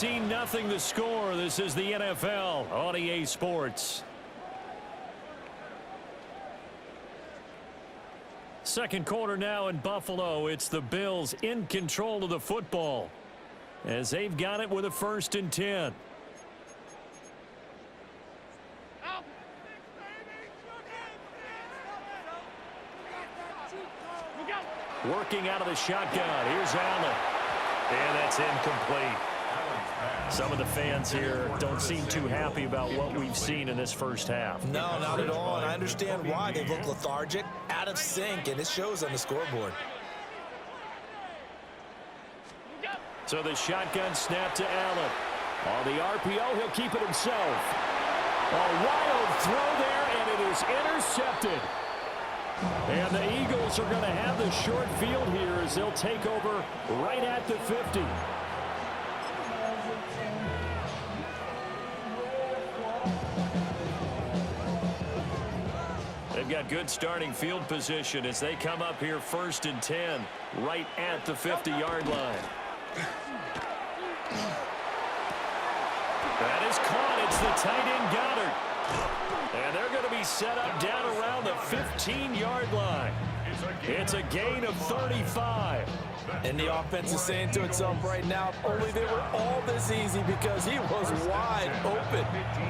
14-0 the score. This is the NFL on EA Sports. Second quarter now in Buffalo. It's the Bills in control of the football as they've got it with a 1st and 10. Working out of the shotgun. Here's Allen. And that's incomplete. Some of the fans here don't seem too happy about what we've seen in this first half. No, not at all. And I understand why. They look lethargic, out of sync, and it shows on the scoreboard. So the shotgun snap to Allen. On the RPO, he'll keep it himself. A wild throw there, and it is intercepted. And the Eagles are going to have the short field here as they'll take over right at the 50. They've got good starting field position as they come up here 1st and 10 right at the 50-yard line. That is caught. It's the tight end Goddard. And they're going to be set up down around the 15-yard line. It's a gain of 35. And the offense is saying to itself right now, only they were all this easy because he was wide open.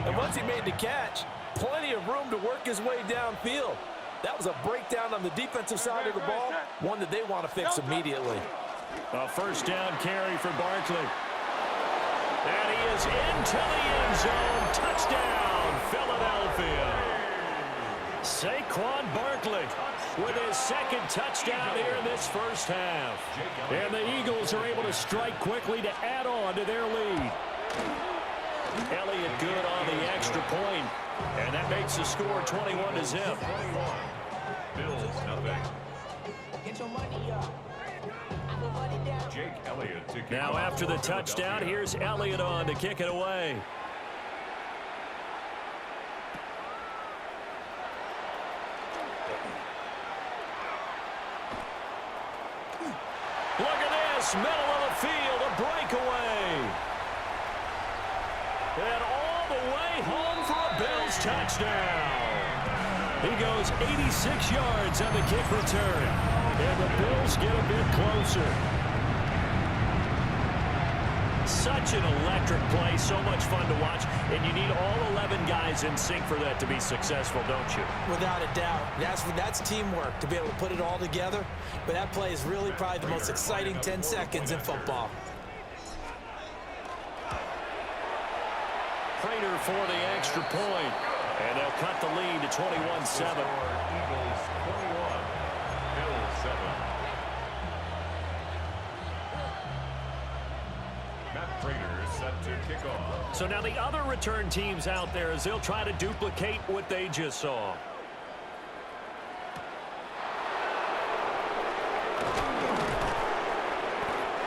And once he made the catch, plenty of room to work his way downfield. That was a breakdown on the defensive side of the ball, one that they want to fix immediately. A 1st down carry for Barkley. And he is into the end zone. Touchdown, Philadelphia. Saquon Barkley with his 2nd touchdown here in this first half. And the Eagles are able to strike quickly to add on to their lead. Elliott good on the extra point. And that makes the score 21-0. Bills nothing. Get your money up. Jake Elliott to kick now after the touchdown, here's Elliott on to kick it away. Look at this, middle of the field, a breakaway. And all the way home for a Bills touchdown. He goes 86 yards on the kick return. And the Bills get a bit closer. Such an electric play, so much fun to watch. And you need all 11 guys in sync for that to be successful, don't you? Without a doubt. That's teamwork to be able to put it all together. But that play is really probably the most exciting 10 seconds in football. Prater for the extra point. And they'll cut the lead to 21-7. Eagles 21, Bills 7. Matt Prater set to kick off. So now the other return teams out there as they'll try to duplicate what they just saw.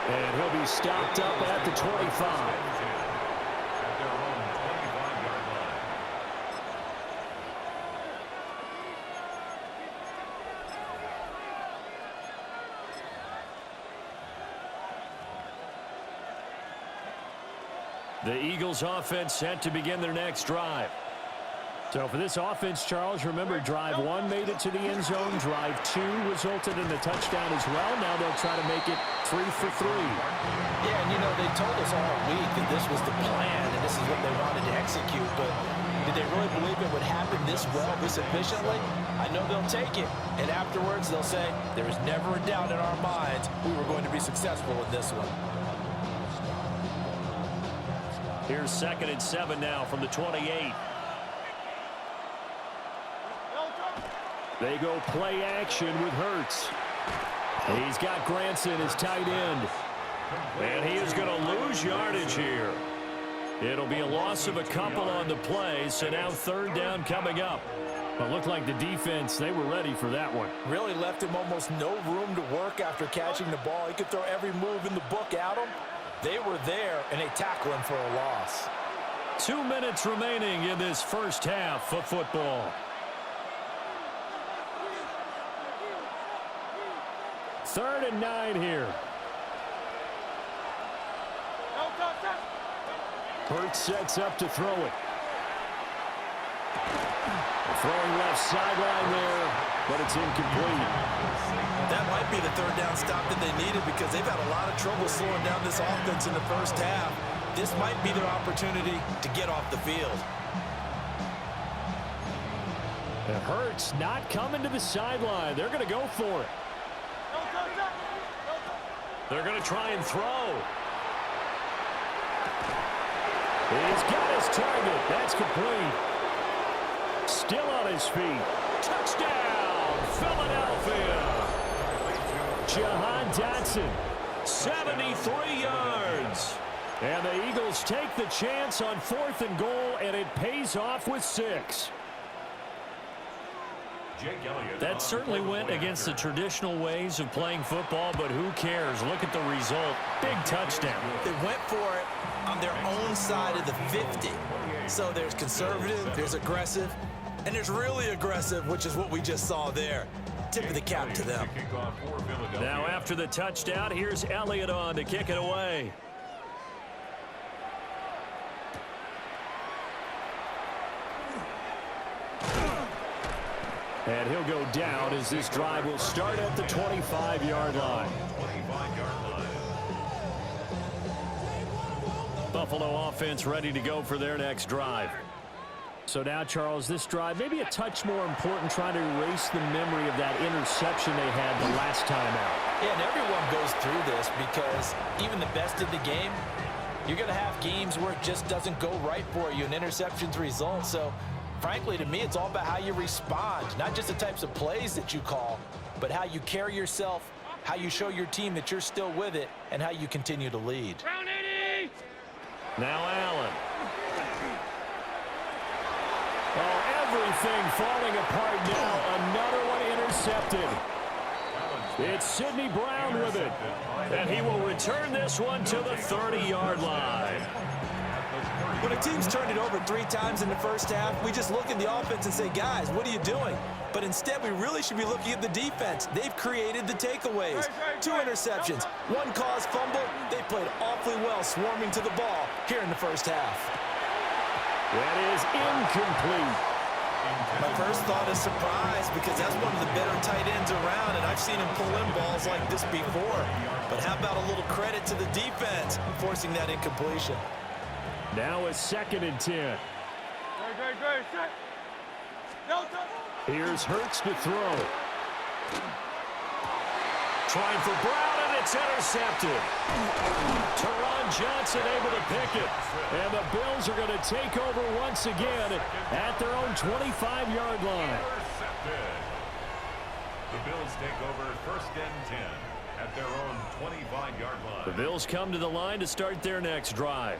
And he'll be stopped up at the 25. The Eagles offense set to begin their next drive. So for this offense, Charles, remember drive 1 made it to the end zone. Drive 2 resulted in a touchdown as well. Now they'll try to make it 3 for 3. Yeah, and you know, they told us all week that this was the plan and this is what they wanted to execute, but did they really believe it would happen this well, this efficiently? I know they'll take it, and afterwards they'll say, there was never a doubt in our minds we were going to be successful with this one. Here's 2nd and 7 now from the 28. They go play action with Hurts. He's got Granson as tight end. And he is going to lose yardage here. It'll be a loss of a couple on the play, so now 3rd down coming up. But looked like the defense, they were ready for that one. Really left him almost no room to work after catching the ball. He could throw every move in the book at him. They were there, and they tackle him for a loss. 2 minutes remaining in this first half of football. 3rd and 9 here. Hurts sets up to throw it. Throwing left sideline there, but it's incomplete. That might be the third down stop that they needed because they've had a lot of trouble slowing down this offense in the first half. This might be their opportunity to get off the field. It hurts not coming to the sideline. They're going to go for it. They're going to try and throw. He's got his target. That's complete. Still on his feet. Touchdown, Philadelphia. Jahan Dotson, 73 yards. And the Eagles take the chance on 4th and goal, and it pays off with 6. That certainly went against the traditional ways of playing football, but who cares? Look at the result. Big touchdown. They went for it on their own side of the 50. So there's conservative, there's aggressive, and there's really aggressive, which is what we just saw there. Tip of the cap to them. Now after the touchdown, here's Elliott on to kick it away. And he'll go down as this drive will start at the 25-yard line. Buffalo offense ready to go for their next drive. So now, Charles, this drive maybe a touch more important, trying to erase the memory of that interception they had the last time out. Yeah, and everyone goes through this because even the best in the game, you're going to have games where it just doesn't go right for you and interceptions result. So, frankly, to me, it's all about how you respond, not just the types of plays that you call, but how you carry yourself, how you show your team that you're still with it, and how you continue to lead. Now Allen. Oh, everything falling apart now. Another one intercepted. It's Sidney Brown with it. And he will return this one to the 30-yard line. When a team's turned it over 3 times in the first half, we just look at the offense and say, guys, what are you doing? But instead, we really should be looking at the defense. They've created the takeaways. 2 interceptions, 1 caused fumble. They played awfully well swarming to the ball here in the first half. That is incomplete. My first thought is surprise because that's one of the better tight ends around, and I've seen him pull in balls like this before. But how about a little credit to the defense forcing that incompletion? Now a 2nd and 10. Here's Hurts to throw. Trying for Brown, and it's intercepted. Teron Johnson able to pick it. And the Bills are going to take over once again at their own 25-yard line. The Bills take over 1st and 10 at their own 25-yard line. The Bills come to the line to start their next drive.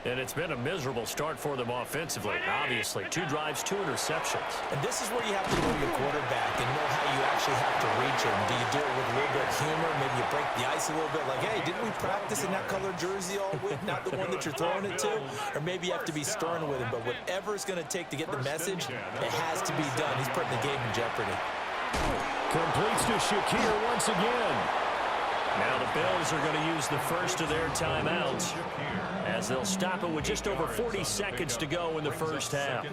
And it's been a miserable start for them offensively. Obviously, 2 drives, 2 interceptions. And this is where you have to know your quarterback and know how you actually have to reach him. Do you do it with a little bit of humor? Maybe you break the ice a little bit like, hey, didn't we practice in that colored jersey all week? Not the one that you're throwing it to? Or maybe you have to be stern with him. But whatever it's going to take to get the message, it has to be done. He's putting the game in jeopardy. Completes to Shakir once again. Now the Bills are going to use the first of their timeouts as they'll stop it with just over 40 seconds to go in the first half.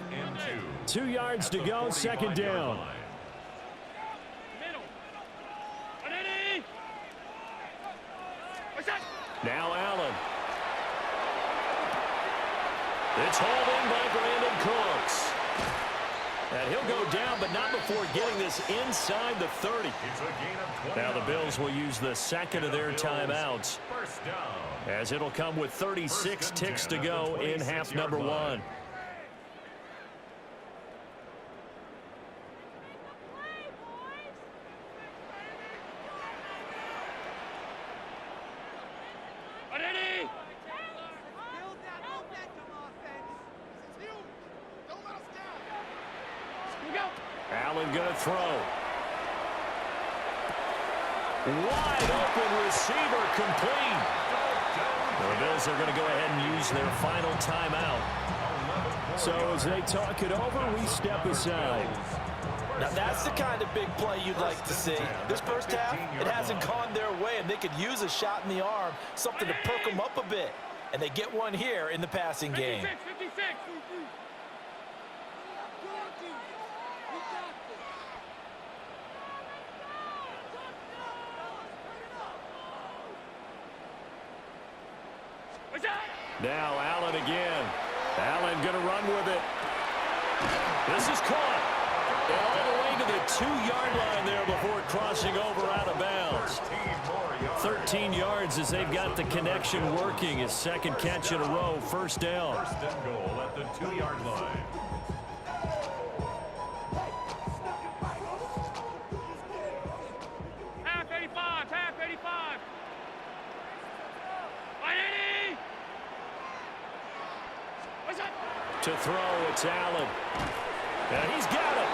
2 yards to go, 2nd down. Now Allen. It's hauled in by Brandon Cooks. And he'll go down, but not before getting this inside the 30. Now the Bills will use the 2nd of their timeouts, as it'll come with 36 ticks to go in half number 1. Allen going to throw. Wide open receiver, complete. The Bills are going to go ahead and use their final timeout. So as they talk it over, we step aside. Now that's the kind of big play you'd like to see. This first half, it hasn't gone their way, and they could use a shot in the arm, something to perk them up a bit. And they get one here in the passing game. 56. Now Allen again. Allen going to run with it. This is caught. All the way to the 2-yard line there before crossing over out of bounds. 13 yards as they've got the connection working. His second catch in a row, first down. First and goal at the 2-yard line. Half 85. 180. To throw, it's Allen. And he's got it.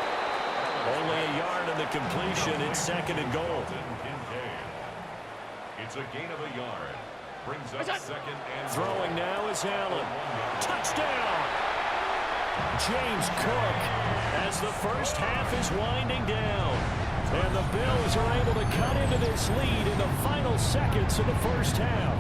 Only a yard in the completion. It's second and goal. It's a gain of a yard. Brings up second and Throwing now is Allen. Touchdown! James Cook as the first half is winding down. And the Bills are able to cut into this lead in the final seconds of the first half.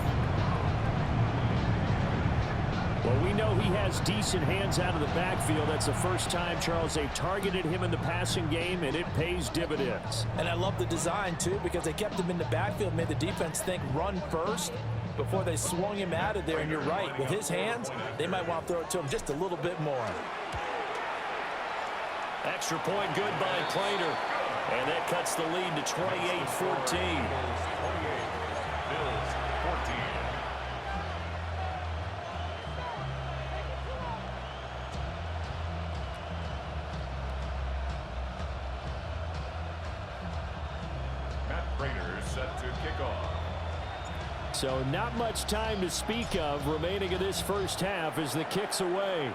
Well, we know he has decent hands out of the backfield. That's the first time, Charles, they've targeted him in the passing game, and it pays dividends. And I love the design, too, because they kept him in the backfield, made the defense think run first before they swung him out of there. And you're right, with his hands, they might want to throw it to him just a little bit more. Extra point good by Plater. And that cuts the lead to 28-14. Bills 14. Set to kick off. So not much time to speak of remaining in this first half as the kick's away.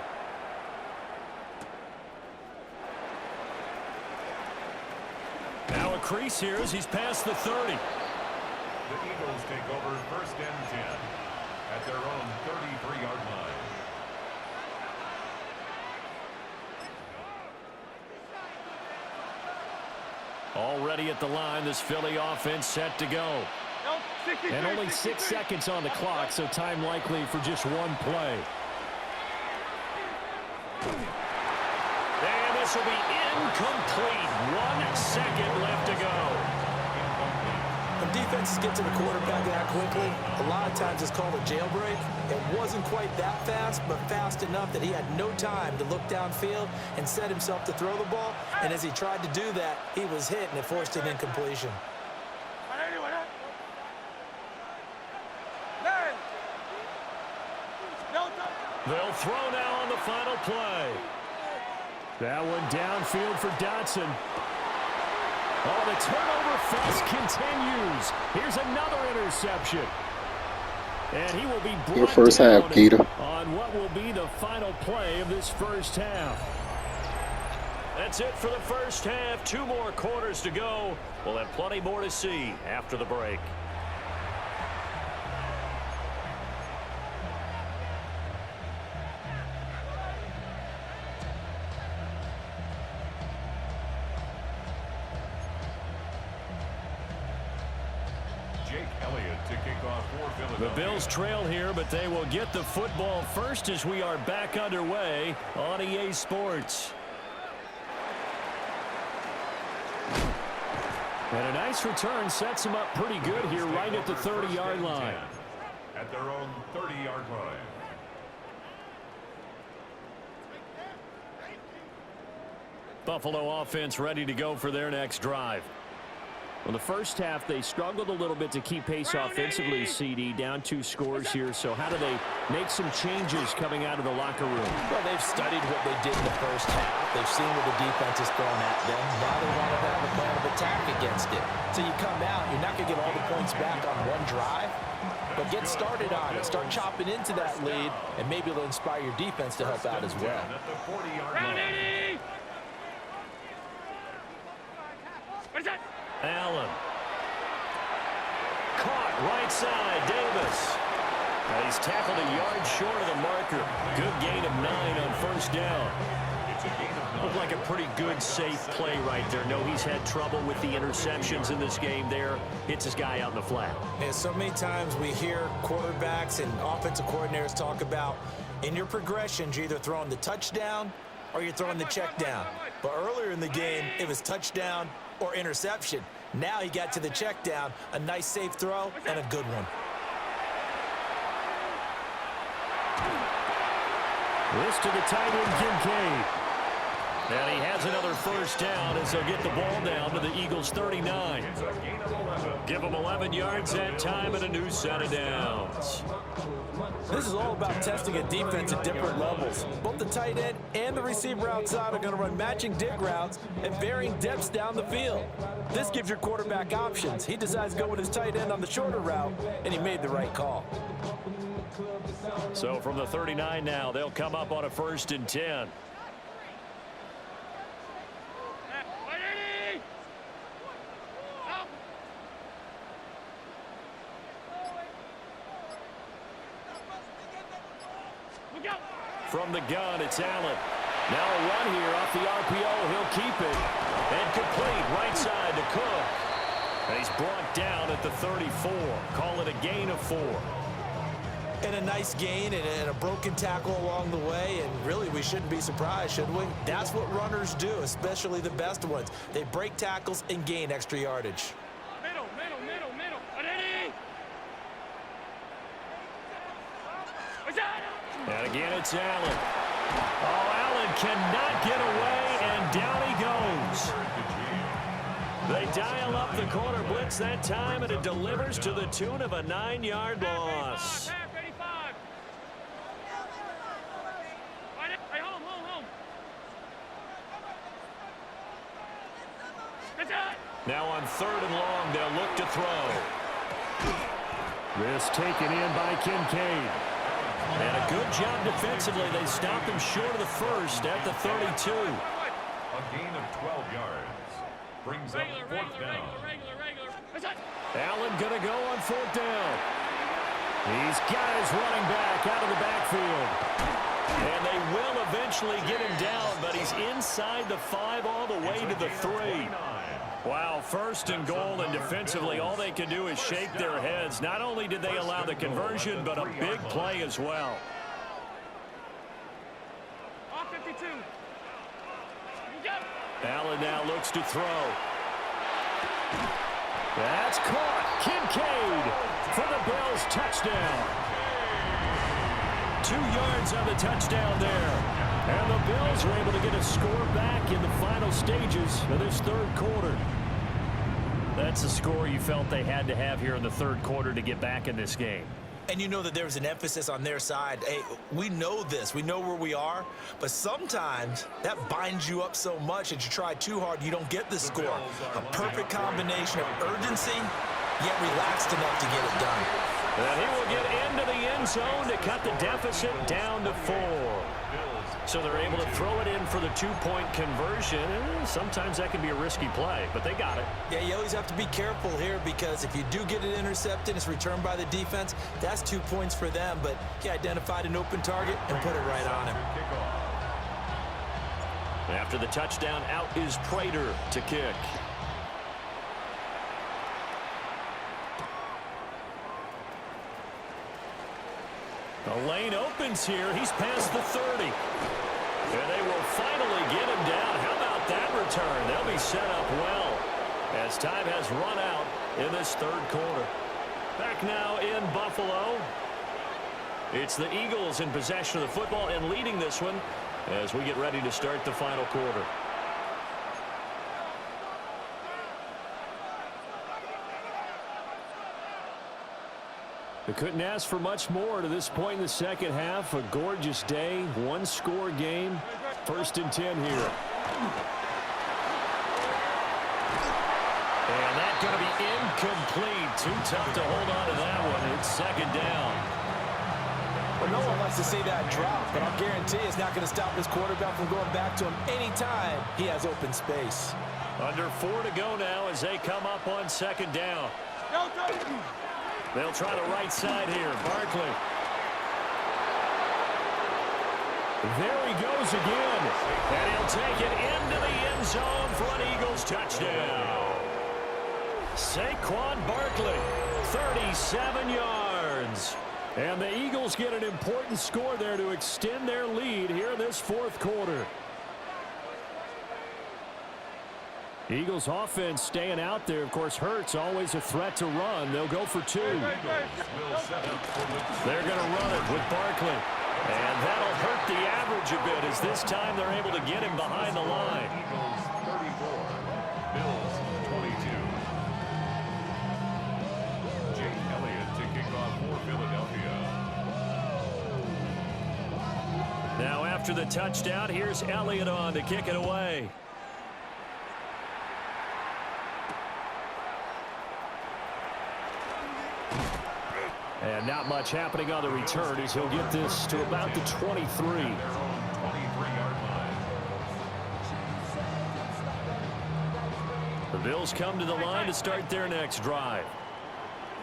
Now a crease here as he's past the 30. The Eagles take over first and 10 at their own 33-yard line. Already at the line, this Philly offense set to go. And only 6 seconds on the clock, so time likely for just one play. And this will be incomplete. 1 second left to go. When defenses get to the quarterback that quickly, a lot of times it's called a jailbreak. It wasn't quite that fast, but fast enough that he had no time to look downfield and set himself to throw the ball. And as he tried to do that, he was hit, and it forced an incompletion. They'll throw now on the final play. That one downfield for Dotson. Oh, the turnover fest continues. Here's another interception. And he will be brought Your first down half, Peter. on what will be the final play of this first half. That's it for the first half. 2 more quarters to go. We'll have plenty more to see after the break. The Bills trail here, but they will get the football first as we are back underway on EA Sports. And a nice return sets them up pretty good here right at the 30-yard line. At their own 30-yard line. Buffalo offense ready to go for their next drive. Well, the first half, they struggled a little bit to keep pace offensively, CD, down 2 scores here. So how do they make some changes coming out of the locker room? Well, they've studied what they did in the first half. They've seen what the defense is throwing at them. Now they want to have a plan of attack against it. So you come out, you're not going to get all the points back on one drive, but get started on it. Start chopping into that lead, and maybe it'll inspire your defense to help out as well. At the 40-yard line. What is that? Allen. Caught right side, Davis. He's tackled a yard short of the marker. Good gain of 9 on first down. It's a gain of 9. Looked like a pretty good, safe play right there. No, he's had trouble with the interceptions in this game there. Hits his guy out in the flat. And so many times we hear quarterbacks and offensive coordinators talk about in your progressions, you're either throwing the touchdown or you're throwing the check down. But earlier in the game, it was touchdown or interception. Now he got to the check down, a nice safe throw, and a good one. This to the tight end, Kincaid. And he has another first down as they'll get the ball down to the Eagles' 39. Give them 11 yards that time and a new set of downs. This is all about testing a defense at different levels. Both the tight end and the receiver outside are going to run matching dig routes at varying depths down the field. This gives your quarterback options. He decides to go with his tight end on the shorter route, and he made the right call. So from the 39 now, they'll come up on a 1st and 10. From the gun, it's Allen. Now a run here off the RPO. He'll keep it. And complete right side to Cook. And he's brought down at the 34. Call it a gain of 4. And a nice gain and a broken tackle along the way. And really, we shouldn't be surprised, should we? That's what runners do, especially the best ones. They break tackles and gain extra yardage. Middle. Ready? And again, it's Allen. Oh, Allen cannot get away, and down he goes. They dial up the corner blitz that time, and it delivers to the tune of a 9-yard loss. Hey, home. Now on 3rd and long, they'll look to throw. This taken in by Kincaid. And a good job defensively. They stopped him short of the first at the 32. A gain of 12 yards. Brings up 4th down. Allen going to go on 4th down. He's got his running back out of the backfield. And they will eventually get him down, but he's inside the 5 all the way to the 3. Wow, 1st and goal, and defensively all they can do is shake their heads. Not only did they allow the conversion, but a big play as well. Off 52. Allen now looks to throw. That's caught. Kincaid for the Bills touchdown. 2 yards on the touchdown there. And the Bills are able to get a score back in the final stages of this 3rd quarter. That's the score you felt they had to have here in the 3rd quarter to get back in this game. And you know that there was an emphasis on their side. Hey, we know this. We know where we are. But sometimes that binds you up so much that you try too hard, you don't get the score. A perfect combination of urgency, yet relaxed enough to get it done. And he will get into the end zone to cut the deficit down to 4. So they're able to throw it in for the 2-point conversion. And sometimes that can be a risky play, but they got it. Yeah, you always have to be careful here because if you do get it intercepted, it's returned by the defense. That's 2 points for them, but he identified an open target and put it right on him. After the touchdown, out is Prater to kick. The lane opens here. He's past the 30. And they will finally get him down. How about that return? They'll be set up well as time has run out in this 3rd quarter. Back now in Buffalo. It's the Eagles in possession of the football and leading this one as we get ready to start the final quarter. They couldn't ask for much more to this point in the 2nd half. A gorgeous day, 1-score game. 1st and 10 here. And that's going to be incomplete. Too tough to hold on to that one. It's 2nd down. Well, no one likes to see that drop, but I'll guarantee it's not going to stop his quarterback from going back to him anytime he has open space. Under 4 to go now as they come up on 2nd down. They'll try the right side here. Barkley. There he goes again. And he'll take it into the end zone for an Eagles touchdown. Saquon Barkley, 37 yards. And the Eagles get an important score there to extend their lead here in this fourth quarter. Eagles offense staying out there. Of course, Hurts always a threat to run. They'll go for two. They're going to run it with Barkley. And that'll hurt the average a bit as this time they're able to get him behind the line. Eagles 34, Bills 22. Jake Elliott to kick off for Philadelphia. Now after the touchdown, here's Elliott on to kick it away. And not much happening on the return as he'll get this to about the 23. The Bills come to the line to start their next drive.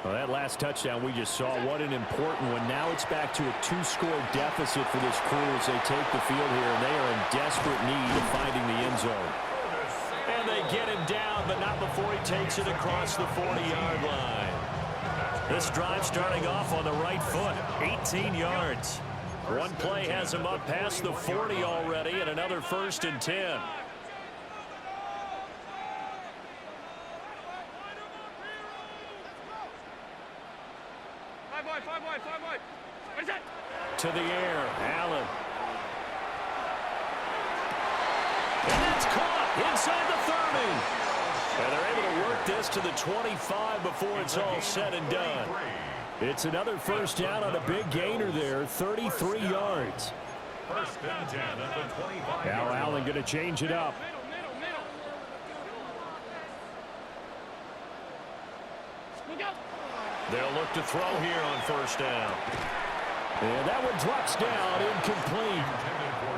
Well, that last touchdown we just saw, what an important one. Now it's back to a 2-score deficit for this crew as they take the field here, and they are in desperate need of finding the end zone. And they get him down, but not before he takes it across the 40-yard line. This drive starting off on the right foot, 18 yards. One play has him up past the 40 already, and another 1st and 10. Five wide. What is that? To the air, Allen. And that's caught inside the 30. And they're able to work this to the 25 before it's all said and done. It's another 1st down on a big gainer there, 33 yards. 1st and 10 at the 25. Now Allen going to change it up. Middle. Look out. They'll look to throw here on 1st down. And that one drops down, incomplete.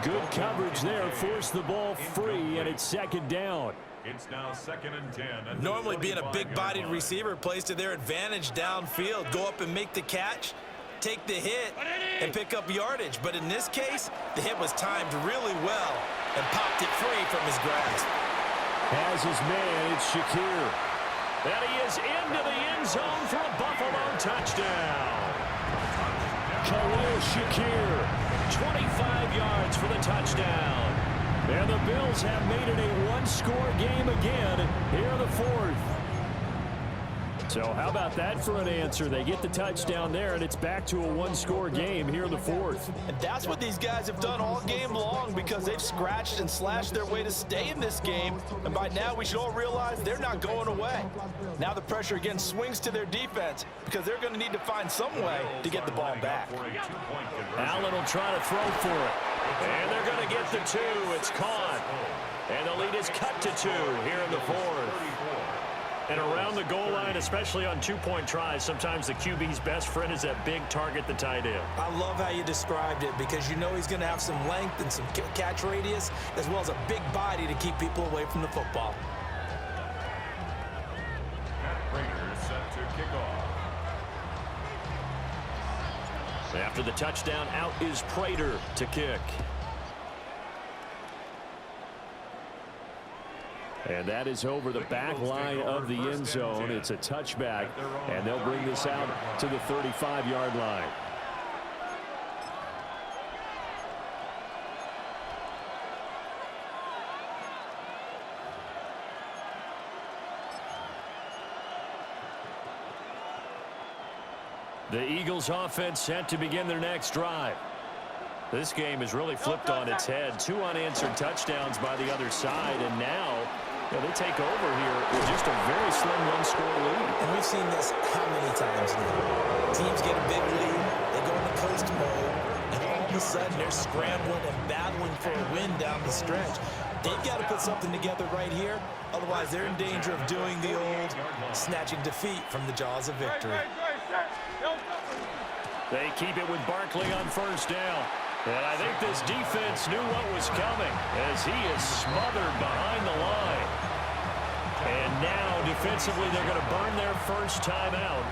Good coverage there, forced the ball free, and it's 2nd down. It's now 2nd and 10. Normally being a big-bodied receiver plays to their advantage downfield. Go up and make the catch, take the hit, and pick up yardage. But in this case, the hit was timed really well and popped it free from his grasp. Has his man, it's Shakir. And he is into the end zone for a Buffalo touchdown. Khalil Shakir, 25 yards for the touchdown. And the Bills have made it a 1-score game again here in the 4th. So how about that for an answer? They get the touchdown there, and it's back to a 1-score game here in the 4th. And that's what these guys have done all game long because they've scratched and slashed their way to stay in this game. And by now, we should all realize they're not going away. Now the pressure again swings to their defense because they're going to need to find some way to get the ball back. Allen will try to throw for it. And they're going to get the 2. It's caught. And the lead is cut to 2 here in the 4th. And around the goal line, especially on 2-point tries, sometimes the QB's best friend is that big target, the tight end. I love how you described it because you know he's going to have some length and some catch radius as well as a big body to keep people away from the football. Raiders set to kick off. After the touchdown, out is Prater to kick. And that is over the back line of the end zone. It's a touchback, and they'll bring this out to the 35-yard line. The Eagles offense set to begin their next drive. This game is really flipped on its head. 2 unanswered touchdowns by the other side, and now they take over here with just a very slim 1-score lead. And we've seen this how many times now? Teams get a big lead, they go into coast mode, and all of a sudden they're scrambling and battling for a win down the stretch. They've got to put something together right here, otherwise they're in danger of doing the old snatching defeat from the jaws of victory. They keep it with Barkley on 1st down. And I think this defense knew what was coming as he is smothered behind the line. And now defensively they're going to burn their first timeout.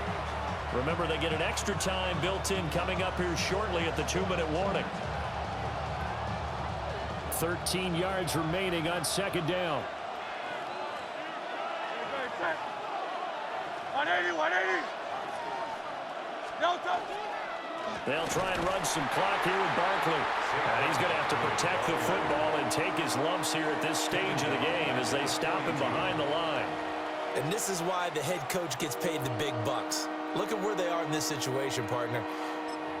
Remember, they get an extra time built in coming up here shortly at the 2-minute warning. 13 yards remaining on second down. 180, 180. Delta. They'll try and run some clock here with Barkley. And he's going to have to protect the football and take his lumps here at this stage of the game as they stop him behind the line. And this is why the head coach gets paid the big bucks. Look at where they are in this situation, partner.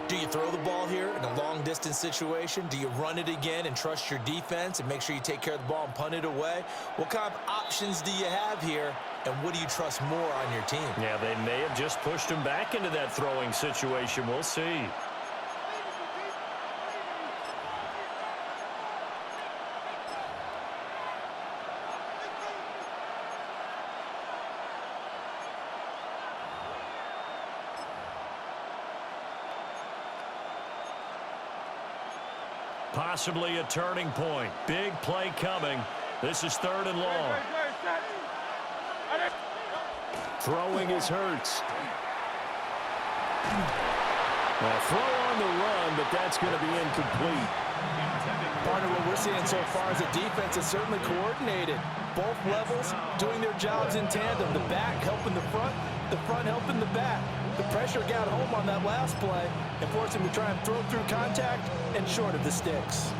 Do you throw the ball here in a long-distance situation? Do you run it again and trust your defense and make sure you take care of the ball and punt it away? What kind of options do you have here, and what do you trust more on your team? Yeah, they may have just pushed him back into that throwing situation. We'll see. Possibly a turning point. Big play coming. This is 3rd and long. Throwing is Hurts. Well, throw on the run, but that's going to be incomplete. Partner, what we're seeing so far is the defense is certainly coordinated. Both levels doing their jobs in tandem. The back helping the front helping the back. The pressure got home on that last play and forced him to try and throw through contact and short of the sticks.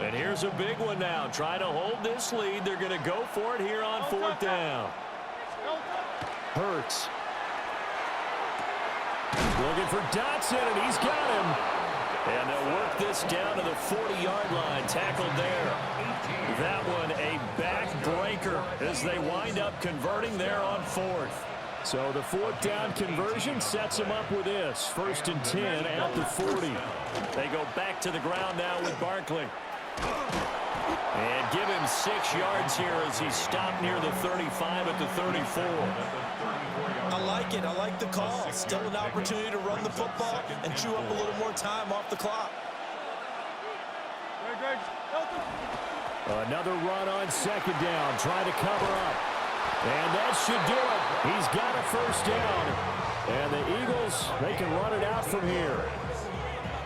And here's a big one now. Trying to hold this lead. They're going to go for it here on 4th down. Hurts. Looking for Dotson, and he's got him. And they'll work this down to the 40-yard line. Tackled there. That one a backbreaker as they wind up converting there on 4th. So the 4th down conversion sets them up with this. 1st and 10 at the 40. They go back to the ground now with Barkley. And give him 6 yards here as he stopped near the 35 at the 34. I like it. I like the call. Still an opportunity to run the football and chew up a little more time off the clock. Another run on 2nd down. Trying to cover up. And that should do it. He's got a 1st down. And the Eagles, they can run it out from here.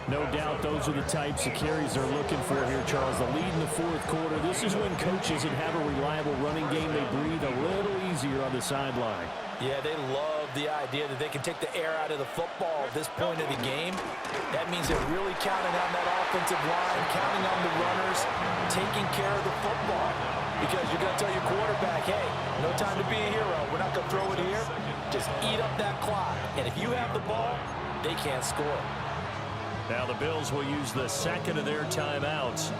No doubt those are the types of carries they're looking for here, Charles. The lead in the 4th quarter. This is when coaches that have a reliable running game, they breathe a little easier on the sideline. Yeah, they love the idea that they can take the air out of the football at this point of the game. That means they're really counting on that offensive line, counting on the runners, taking care of the football. Because you're going to tell your quarterback, hey, no time to be a hero. We're not going to throw it here. Just eat up that clock. And if you have the ball, they can't score. Now the Bills will use the 2nd of their timeouts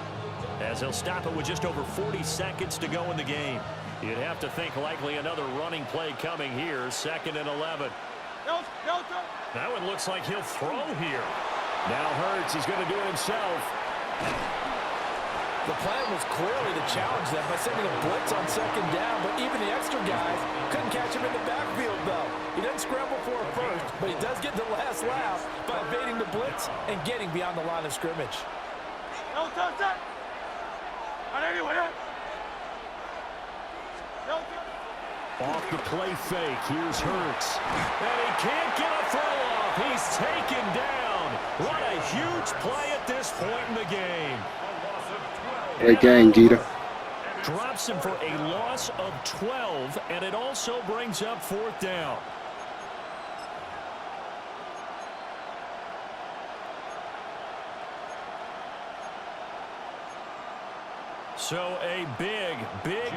as they'll stop it with just over 40 seconds to go in the game. You'd have to think likely another running play coming here. 2nd and 11. That one looks like he'll throw here. Now Hurts, he's going to do it himself. The plan was clearly to challenge them by sending a blitz on 2nd down, but even the extra guys couldn't catch him in the backfield, though. He doesn't scramble for a first, but he does get the last laugh by evading the blitz and getting beyond the line of scrimmage. Off the play fake, here's Hurts. And he can't get a throw off. He's taken down. What a huge play at this point in the game. Great game, Jeter. Drops him for a loss of 12, and it also brings up 4th down. So a big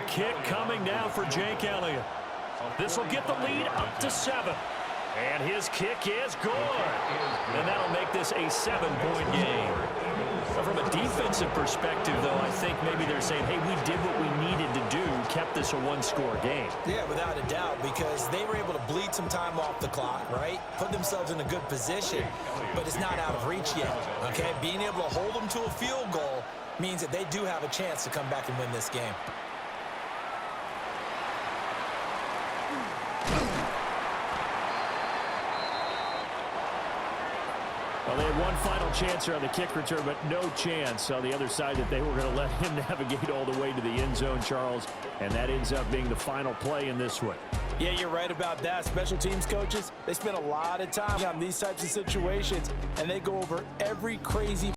kick coming now for Jake Elliott. This will get the lead up to 7. And his kick is good. And that'll make this a 7-point game. From a defensive perspective, though, I think maybe they're saying, hey, we did what we needed to do, kept this a 1-score game. Yeah, without a doubt, because they were able to bleed some time off the clock, right? Put themselves in a good position, but it's not out of reach yet, okay? Being able to hold them to a field goal means that they do have a chance to come back and win this game. Well, they had one final chance here on the kick return, but no chance on the other side that they were going to let him navigate all the way to the end zone, Charles. And that ends up being the final play in this one. Yeah, you're right about that. Special teams coaches, they spend a lot of time on these types of situations, and they go over every crazy